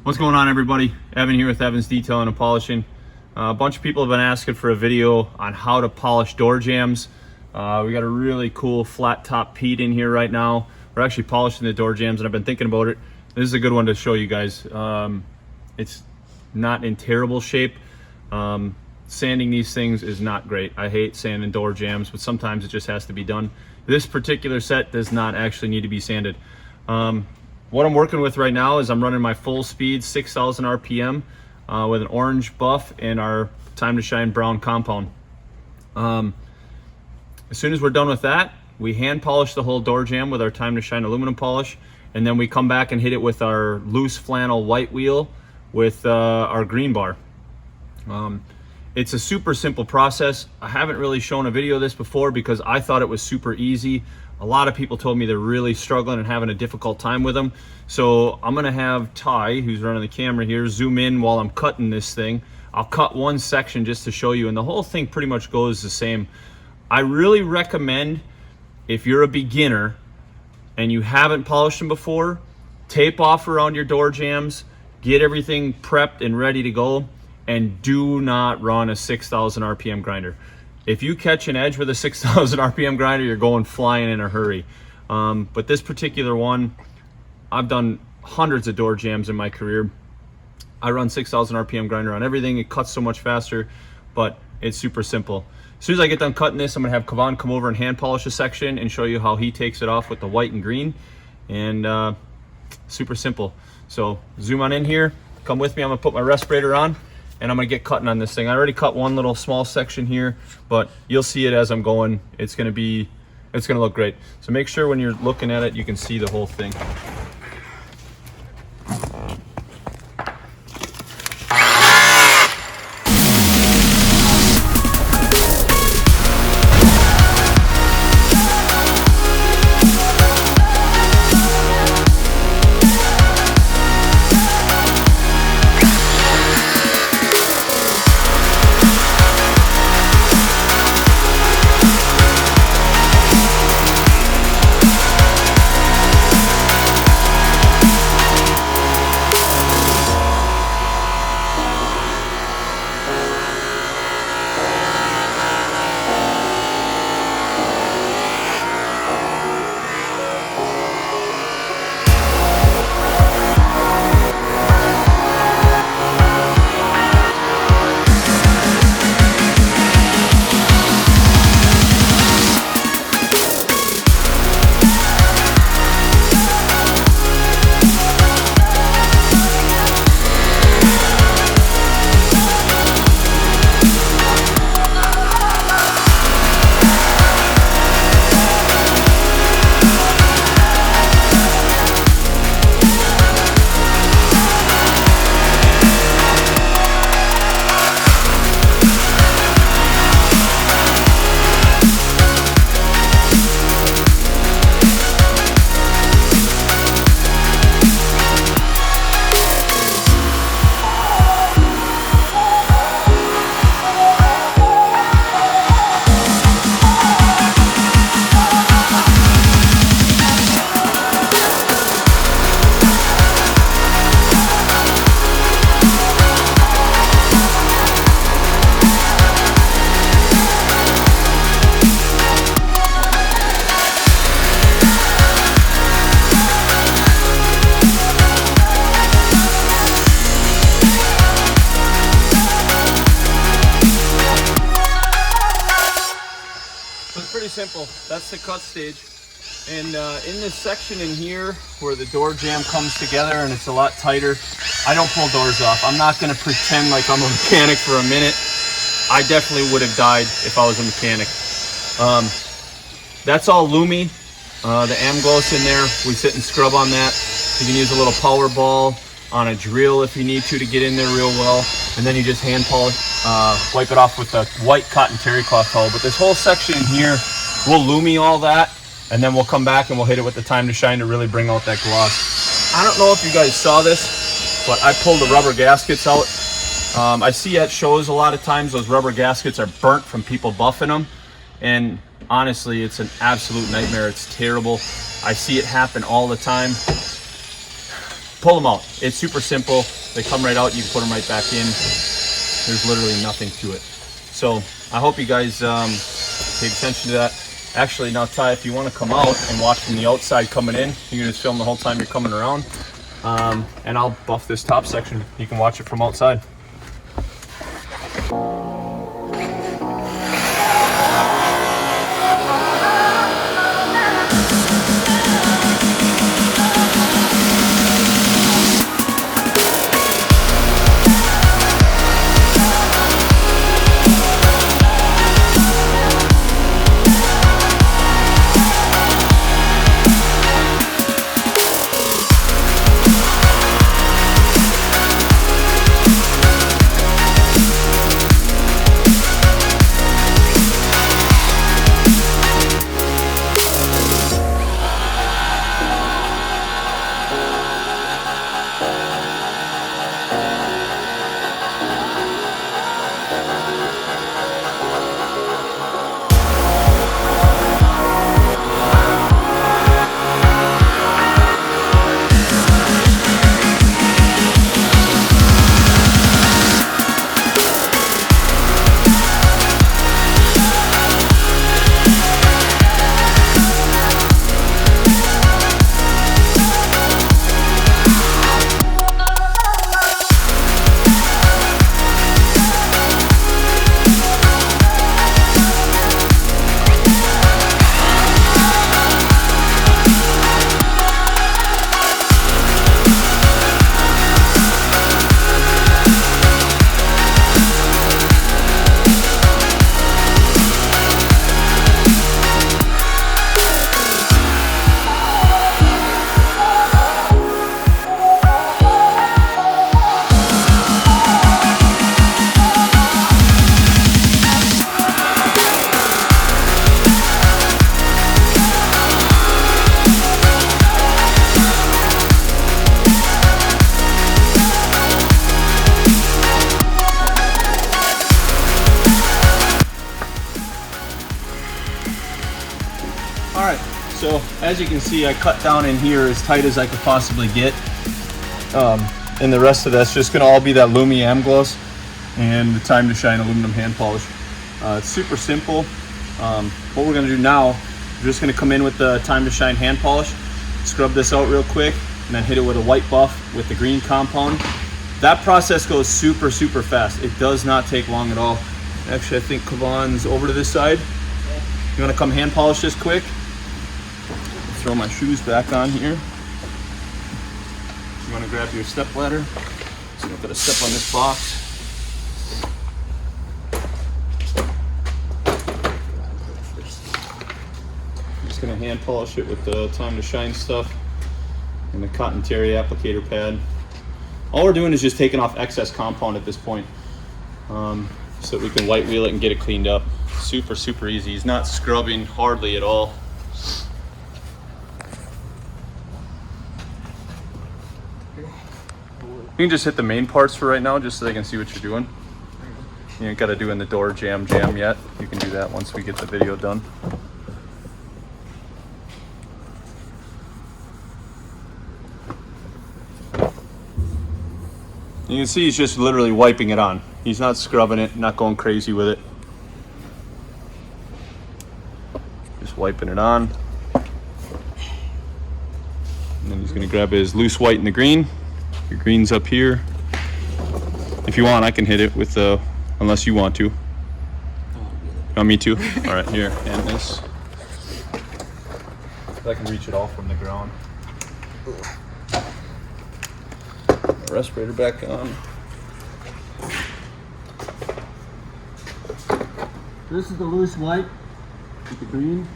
What's going on, everybody? Evan here with Evan's Detailing and Polishing. A bunch of people have been asking for a video on how to polish door jambs. We got a really cool flat top Pete in here right now. We're actually polishing the door jambs and I've been thinking about it. This is a good one to show you guys. It's not in terrible shape. Sanding these things is not great. I hate sanding door jambs, but sometimes it just has to be done. This particular set does not actually need to be sanded. What I'm working with right now is I'm running my full speed 6,000 RPM with an orange buff and our Time to Shine brown compound. As soon as we're done with that, we hand polish the whole door jamb with our Time to Shine aluminum polish, and then we come back and hit it with our loose flannel white wheel with our green bar. It's a super simple process. I haven't really shown a video of this before because I thought it was super easy. A lot of people told me they're really struggling and having a difficult time with them. So I'm gonna have Ty, who's running the camera here, zoom in while I'm cutting this thing. I'll cut one section just to show you, and the whole thing pretty much goes the same. I really recommend, if you're a beginner and you haven't polished them before, tape off around your door jambs, get everything prepped and ready to go, and do not run a 6,000 RPM grinder. If you catch an edge with a 6,000 RPM grinder, you're going flying in a hurry. But this particular one, I've done hundreds of door jambs in my career. I run 6,000 RPM grinder on everything. It cuts so much faster, but it's super simple. As soon as I get done cutting this, I'm gonna have Kavan come over and hand polish a section and show you how he takes it off with the white and green. And super simple. So zoom on in here, come with me. I'm gonna put my respirator on and I'm gonna get cutting on this thing. I already cut one little small section here, but you'll see it as I'm going. It's gonna look great. So make sure when you're looking at it, you can see the whole thing. Simple. That's the cut stage. And in this section in here where the door jamb comes together and it's a lot tighter, I don't pull doors off. I'm not going to pretend like I'm a mechanic for a minute. I definitely would have died if I was a mechanic. That's all Lumi. The Amgloss in there, we sit and scrub on that. You can use a little power ball on a drill if you need to get in there real well, and then you just hand polish, wipe it off with the white cotton terry cloth towel. But this whole section in here, we'll Lumi all that, and then we'll come back and we'll hit it with the Time to Shine to really bring out that gloss. I don't know if you guys saw this, but I pulled the rubber gaskets out. I see at shows a lot of times those rubber gaskets are burnt from people buffing them, and honestly, it's an absolute nightmare. It's terrible. I see it happen all the time. pull them out. It's super simple. They come right out. You can put them right back in. There's literally nothing to it. So I hope you guys paid attention to that. Actually, now Ty, if you want to come out and watch from the outside coming in, you can just film the whole time you're coming around. And I'll buff this top section. You can watch it from outside. Alright, so as you can see, I cut down in here as tight as I could possibly get. And the rest of that's just going to all be that Lumi Amgloss and the Time to Shine aluminum hand polish. It's super simple. What we're going to do now, we're just going to come in with the Time to Shine hand polish, scrub this out real quick, and then hit it with a white buff with the green compound. That process goes super, super fast. It does not take long at all. Actually, I think Kavan's over to this side. You want to come hand polish this quick? Throw my shoes back on here. You want to grab your step ladder, so you don't got to step on this box. I'm just going to hand polish it with the Time to Shine stuff and the cotton terry applicator pad. All we're doing is just taking off excess compound at this point, so that we can white wheel it and get it cleaned up. Super, super easy. He's not scrubbing hardly at all. You can just hit the main parts for right now, just so they can see what you're doing. You ain't got to do in the door jam yet. You can do that once we get the video done. You can see he's just literally wiping it on. He's not scrubbing it, not going crazy with it. Just wiping it on. And then he's going to grab his loose white and the green. Your green's up here. If you want, I can hit it with the, unless you want to. You want me to? All right, here, and this. I can reach it all from the ground. Respirator back on. This is the loose white with the green.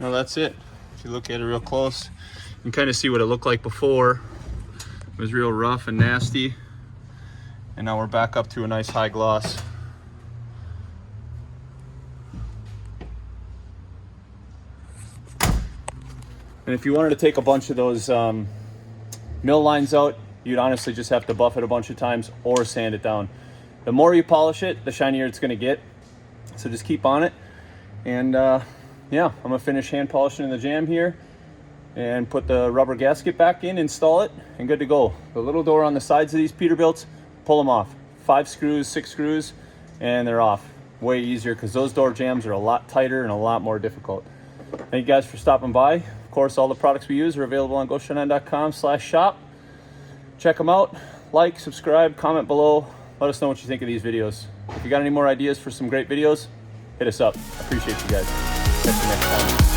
no, that's it. If you look at it real close, you can kind of see what it looked like before. It was real rough and nasty, and now we're back up to a nice high gloss. And if you wanted to take a bunch of those mill lines out, you'd honestly just have to buff it a bunch of times or sand it down. The more you polish it, the shinier it's gonna get. So just keep on it. And yeah, I'm gonna finish hand polishing in the jam here and put the rubber gasket back in, install it, and good to go. The little door on the sides of these Peterbilts, pull them off. 5 screws, 6 screws, and they're off. Way easier, because those door jams are a lot tighter and a lot more difficult. Thank you guys for stopping by. Of course, all the products we use are available on GoShine.com/shop. Check them out. Like, subscribe, comment below. Let us know what you think of these videos. If you got any more ideas for some great videos, hit us up. I appreciate you guys. Catch you next time.